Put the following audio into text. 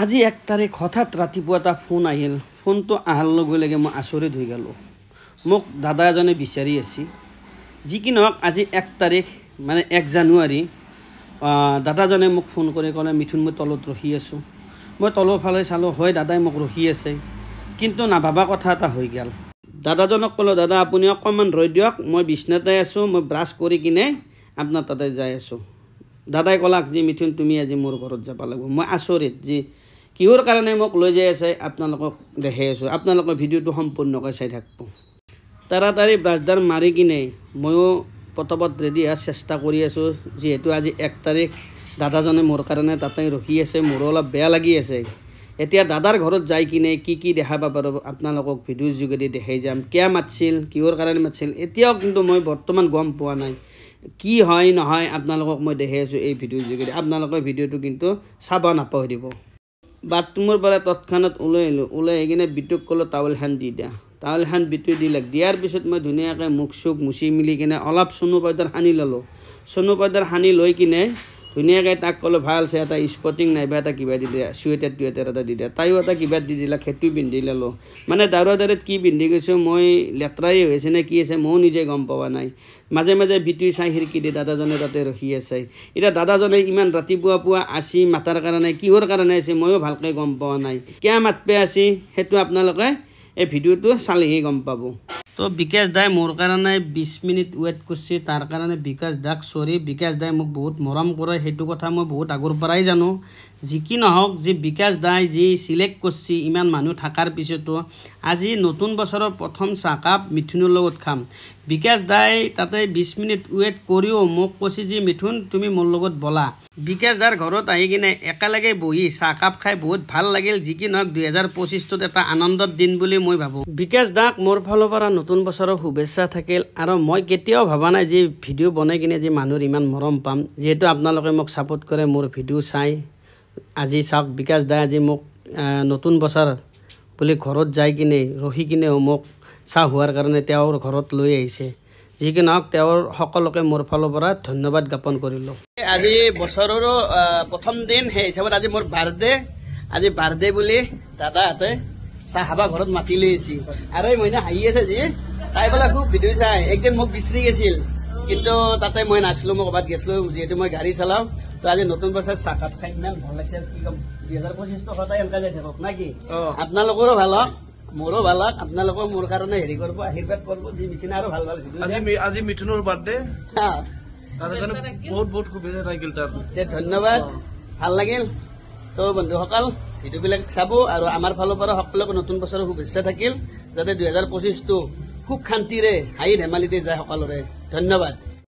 আজি 1 তাৰিখ হঠাৎ ৰাতিপুৱা এটা ফোন আহিল। ফোনটো আহাৰ লগে লগে মই আচৰিত হৈ গ'লো। মোক দাদা এজনে বিচাৰি আছে। যি কি নহওক আজি 1 তাৰিখ মানে 1 জানুৱাৰী দাদাজনে মোক ফোন কৰি ক'লে মিথুন মই তলত ৰখি আছোঁ। মই তলৰ ফালে চালোঁ হয় দাদাই মোক ৰখি আছে, কিন্তু নাভাবা কথা এটা হৈ গ'ল। দাদাজনক ক'লোঁ দাদা আপুনি অকণমান ৰৈ দিয়ক, মই বিছনাতে আছোঁ, মই ব্ৰাছ কৰি কিনে আপোনাৰ তাতে যাই আছোঁ। দাদাই ক'লাক যে মিথুন তুমি আজি মোৰ ঘৰত যাব লাগিব। মই আচৰিত যে কিহৰ কাৰণে মোক লৈ যাই আছে, আপোনালোকক দেখাই আছোঁ। আপোনালোকে ভিডিঅ'টো সম্পূৰ্ণকৈ চাই থাকিব। তাড়াতাড়ি ব্ৰাছডাল মাৰি কিনে ময়ো পটাপট ৰেডি হোৱাৰ চেষ্টা কৰি আছোঁ, যিহেতু আজি 1 তাৰিখ দাদাজনে মোৰ কাৰণে তাতে ৰখি আছে। মোৰো অলপ বেয়া লাগি আছে। এতিয়া দাদাৰ ঘৰত যাই কিনে কি দেখা পাব আপোনালোকক ভিডিঅ'ৰ যোগেদি দেখাই যাম। কিয় মাতিছিল, কিহৰ কাৰণে মাতিছিল, এতিয়াও কিন্তু মই বৰ্তমান গম পোৱা নাই। কি হয় নহয় আপোনালোকক মই দেখাই আছোঁ এই ভিডিঅ'ৰ যোগেদি। আপোনালোকে ভিডিঅ'টো কিন্তু চাব নাপাহৰিব। বাথৰুমৰ পৰা তৎক্ষণাত ওলাই আহিলোঁ। ওলাই আহি কিনে বিটুক ক'লোঁ টাৱেলখন দি দিয়া। টাৱেলখন বিটু দিলাক। দিয়াৰ পিছত মই ধুনীয়াকৈ মুখ চুখ মুচি মিলি কিনে অলপ চনু পাউডাৰ সানি ল'লোঁ। চনু পাউডাৰ সানি লৈ কিনে ধুনীয়াকৈ তাক ক'লোঁ ভালছে এটা স্পটিং নাইবা এটা কিবা দি দিয়া, চুৱেটাৰ টুৱেটাৰ এটা দি দিয়া। তাইও এটা কিবা দি দিলাক, সেইটো পিন্ধি ল'লোঁ। মানে দাউৰা দাউৰিত কি পিন্ধি গৈছোঁ মই, লেতেৰাই হৈছে নে কি আছে ময়ো নিজে গম পোৱা নাই। মাজে মাজে বিটুই চাই খিৰিকী দি দাদাজনে তাতে ৰখি আছে। এতিয়া দাদাজনে ইমান ৰাতিপুৱা আসি মাতাৰ কাৰণে কিহৰ কাৰণে আছে ময়ো ভালকৈ গম পোৱা নাই। কিয় মাতপে আছে সেইটো আপোনালোকে এই ভিডিঅ'টো চালেহে গম পাব। তো বিকাশ দাই মোৰ কাৰণে 20 মিনিট ৱেইট কৰিছে। তাৰ কাৰণে বিকাশ দাক চৰি। বিকাশ দাই মোক বহুত মৰম কৰে, সেইটো কথা মই বহুত আগৰ পৰাই জানো। যি কি নহওক যে বিকাশ দাই যি চিলেক্ট কৰিছে ইমান মানুহ থকাৰ পিছতো আজি নতুন বছৰৰ প্ৰথম চাহকাপ মিথুনৰ লগত খাম। বিকাশ দাই তাতে 20 মিনিট ৱেইট কৰিও মোক কৈছে যে মিথুন তুমি মোৰ লগত বলা। বিকাশ দাৰ ঘৰত আহি কিনে একেলগে বহি চাহকাপ খাই বহুত ভাল লাগিল। যি কি নহওক 2025ত এটা আনন্দৰ দিন বুলি মই ভাবোঁ। বিকাশ দাক মোৰ ফালৰ পৰা নতুন বছৰৰ শুভেচ্ছা থাকিল। আৰু মই কেতিয়াও ভবা নাই যে ভিডিঅ' বনাই কিনে যে মানুহৰ ইমান মৰম পাম। যিহেতু আপোনালোকে মোক ছাপোৰ্ট কৰে মোৰ ভিডিঅ' চাই। আজি চাওক বিকাশ দাই আজি মোক নতুন বছৰ বুলি ঘৰত যাই কিনে ৰখি কিনেও মোক চাহ হোৱাৰ কাৰণে তেওঁৰ ঘৰত লৈ আহিছে। যি কি নহওক তেওঁৰ সকলোকে মোৰ ফালৰ পৰা ধন্যবাদ জ্ঞাপন কৰিলোঁ। আজি বছৰৰো প্ৰথম দিন, সেই হিচাপত আজি মোৰ বাৰ্থডে। আজি বাৰ্থডে বুলি দাদাহঁতে চাহ খাবা ঘৰত মাতি লৈ আহিছে। আৰু এই মইনা হাঁহি আছে যে তাই বোলে খুব ভিডিঅ' চাই। একদিন মোক বিচাৰি গৈছিল, কিন্তু তাতে মই নাছিলোঁ, মই ক'ৰবাত গৈছিলোঁ, যিহেতু মই গাড়ী চলাওঁ। তো আজি নতুন বছৰ চাহকাপ খাই ইমান ভাল লাগিছে। কি ক'ম, 2025 সদায় এনেকৈ যাই থাকক না কি? আপোনালোকৰো ভাল হওক, মোৰো ভাল হওক। আপোনালোকেও মোৰ কাৰণে হেৰি কৰিব, আশীৰ্বাদ কৰিব যি মিথুনে আৰু ভাল ভাল আজি মিথুনৰ বাৰ্থডে, বহুত বহুত শুভেচ্ছা থাকিল। ধন্যবাদ, ভাল লাগিল। তো বন্ধুসকল ভিডিঅ'বিলাক চাব আৰু আমাৰ ফালৰ পৰা সকলোকে নতুন বছৰৰ শুভেচ্ছা থাকিল, যাতে 2025টো সুখ শান্তিৰে হাঁহি ধেমালিতে যায় সকলোৰে। ধন্যবাদ।